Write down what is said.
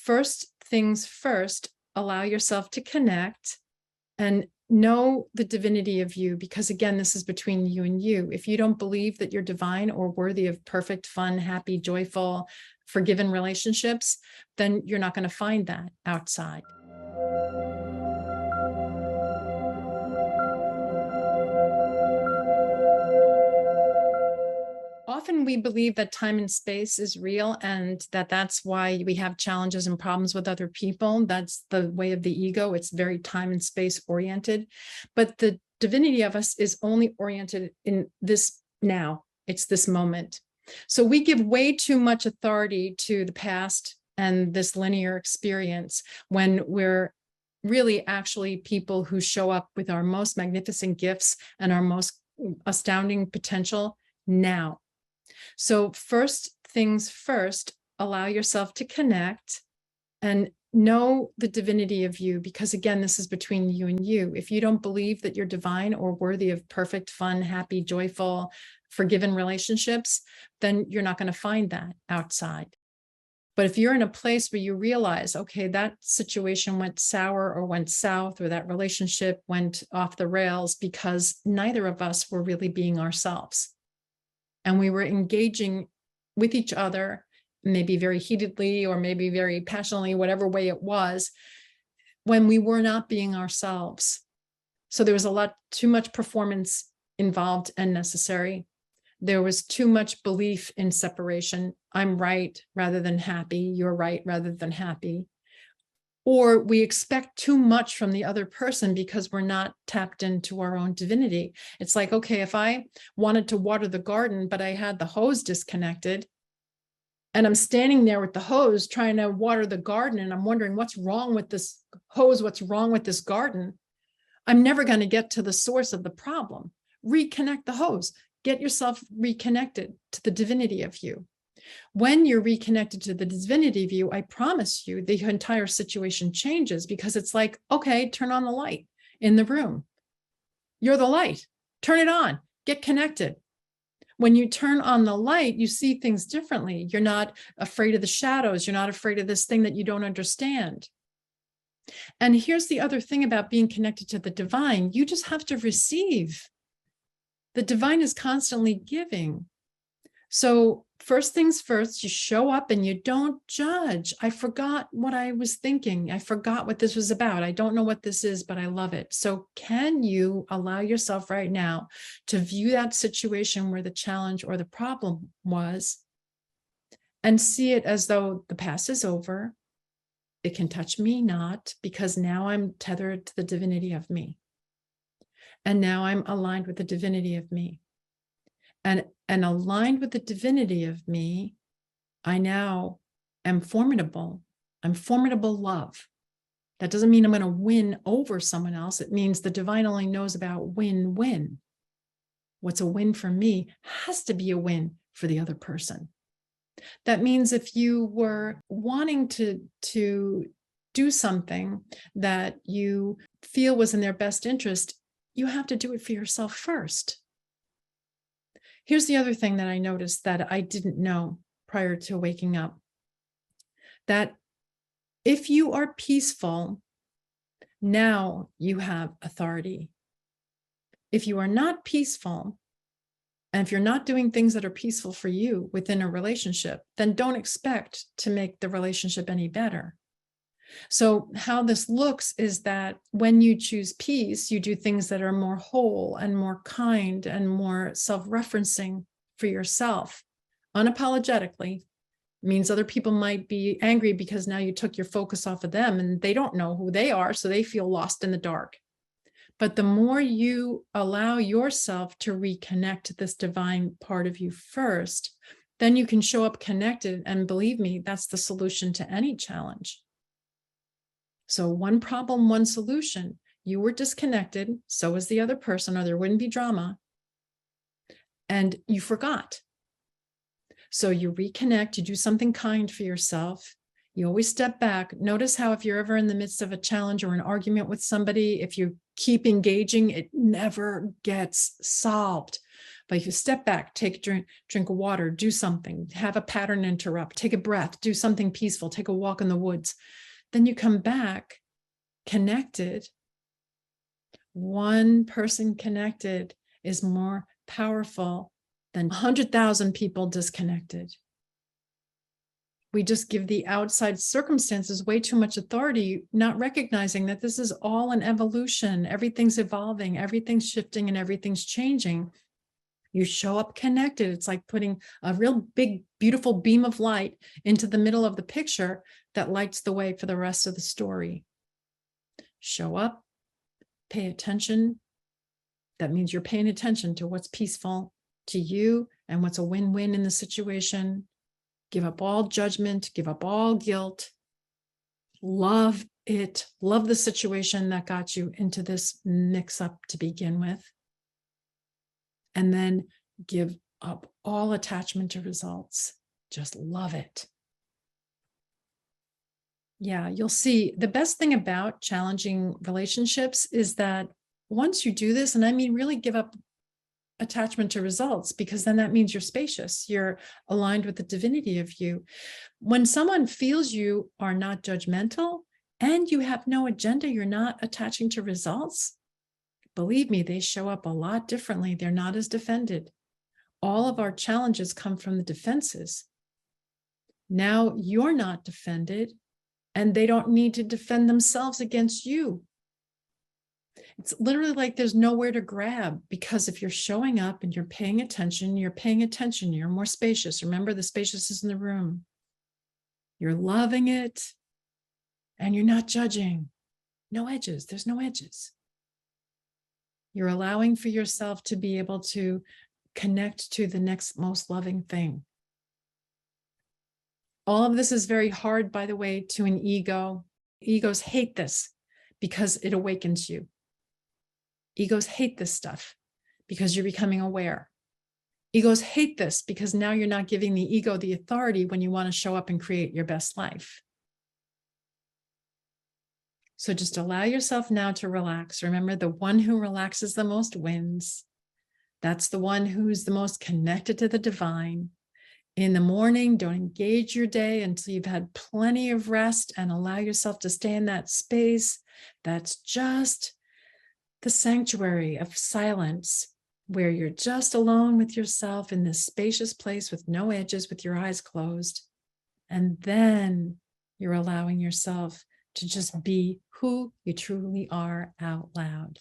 first things first, allow yourself to connect and know the divinity of you, because again, this is between you and you. If you don't believe that you're divine or worthy of perfect, fun, happy, joyful, forgiven relationships, then you're not going to find that outside. Often we believe that time and space is real and that's why we have challenges and problems with other people. That's the way of the ego. It's very time and space oriented. But the divinity of us is only oriented in this now. It's this moment. So we give way too much authority to the past and this linear experience when we're really actually people who show up with our most magnificent gifts and our most astounding potential now. So first things first, allow yourself to connect and know the divinity of you, because again, this is between you and you. If you don't believe that you're divine or worthy of perfect, fun, happy, joyful, forgiven relationships, then you're not going to find that outside. But if you're in a place where you realize, okay, that situation went sour or went south, or that relationship went off the rails because neither of us were really being ourselves. And we were engaging with each other, maybe very heatedly or maybe very passionately, whatever way it was, when we were not being ourselves. So there was too much performance involved and necessary. There was too much belief in separation. I'm right rather than happy. You're right rather than happy. Or we expect too much from the other person because we're not tapped into our own divinity. It's like, okay, if I wanted to water the garden, but I had the hose disconnected, and I'm standing there with the hose trying to water the garden, and I'm wondering what's wrong with this hose, what's wrong with this garden, I'm never going to get to the source of the problem. Reconnect the hose. Get yourself reconnected to the divinity of you. When you're reconnected to the divinity of you, I promise you, the entire situation changes, because it's like, okay, turn on the light in the room. You're the light. Turn it on. Get connected. When you turn on the light, you see things differently. You're not afraid of the shadows. You're not afraid of this thing that you don't understand. And here's the other thing about being connected to the divine. You just have to receive. The divine is constantly giving. So first things first, you show up and you don't judge. I forgot what I was thinking. I forgot what this was about. I don't know what this is, but I love it. So can you allow yourself right now to view that situation where the challenge or the problem was and see it as though the past is over. It can touch me not, because now I'm tethered to the divinity of me. And now I'm aligned with the divinity of me. And aligned with the divinity of me, I now am formidable. I'm formidable love. That doesn't mean I'm going to win over someone else. It means the divine only knows about win-win. What's a win for me has to be a win for the other person. That means if you were wanting to do something that you feel was in their best interest, you have to do it for yourself first. Here's the other thing that I noticed that I didn't know prior to waking up, that if you are peaceful, now you have authority. If you are not peaceful, and if you're not doing things that are peaceful for you within a relationship, then don't expect to make the relationship any better. So how this looks is that when you choose peace, you do things that are more whole and more kind and more self-referencing for yourself, unapologetically. It means other people might be angry because now you took your focus off of them and they don't know who they are, so they feel lost in the dark. But the more you allow yourself to reconnect to this divine part of you first, then you can show up connected. And believe me, that's the solution to any challenge. So one problem, one solution. You were disconnected, so was the other person, or there wouldn't be drama. And you forgot. So you reconnect, you do something kind for yourself. You always step back. Notice how if you're ever in the midst of a challenge or an argument with somebody, if you keep engaging, it never gets solved. But if you step back, take a drink of water, do something, have a pattern interrupt, take a breath, do something peaceful, take a walk in the woods, then you come back connected. One person connected is more powerful than 100,000 people disconnected. We just give the outside circumstances way too much authority, not recognizing that this is all an evolution. Everything's evolving, everything's shifting, and everything's changing. You show up connected. It's like putting a real big, beautiful beam of light into the middle of the picture that lights the way for the rest of the story. Show up, pay attention. That means you're paying attention to what's peaceful to you and what's a win-win in the situation. Give up all judgment, give up all guilt. Love it. Love the situation that got you into this mix-up to begin with. And then give up all attachment to results. Just love it. Yeah, you'll see the best thing about challenging relationships is that once you do this, and I mean really give up attachment to results, because then that means you're spacious, you're aligned with the divinity of you. When someone feels you are not judgmental and you have no agenda, you're not attaching to results, believe me, they show up a lot differently. They're not as defended. All of our challenges come from the defenses. Now you're not defended, and they don't need to defend themselves against you. It's literally like there's nowhere to grab, because if you're showing up and you're paying attention, you're more spacious. Remember, the spaciousness in the room. You're loving it, and you're not judging. No edges. There's no edges. You're allowing for yourself to be able to connect to the next most loving thing. All of this is very hard, by the way, to an ego. Egos hate this because it awakens you. Egos hate this stuff because you're becoming aware. Egos hate this because now you're not giving the ego the authority when you want to show up and create your best life. So just allow yourself now to relax. Remember, the one who relaxes the most wins. That's the one who's the most connected to the divine. In the morning, don't engage your day until you've had plenty of rest, and allow yourself to stay in that space. That's just the sanctuary of silence, where you're just alone with yourself in this spacious place with no edges, with your eyes closed. And then you're allowing yourself to just be who you truly are out loud.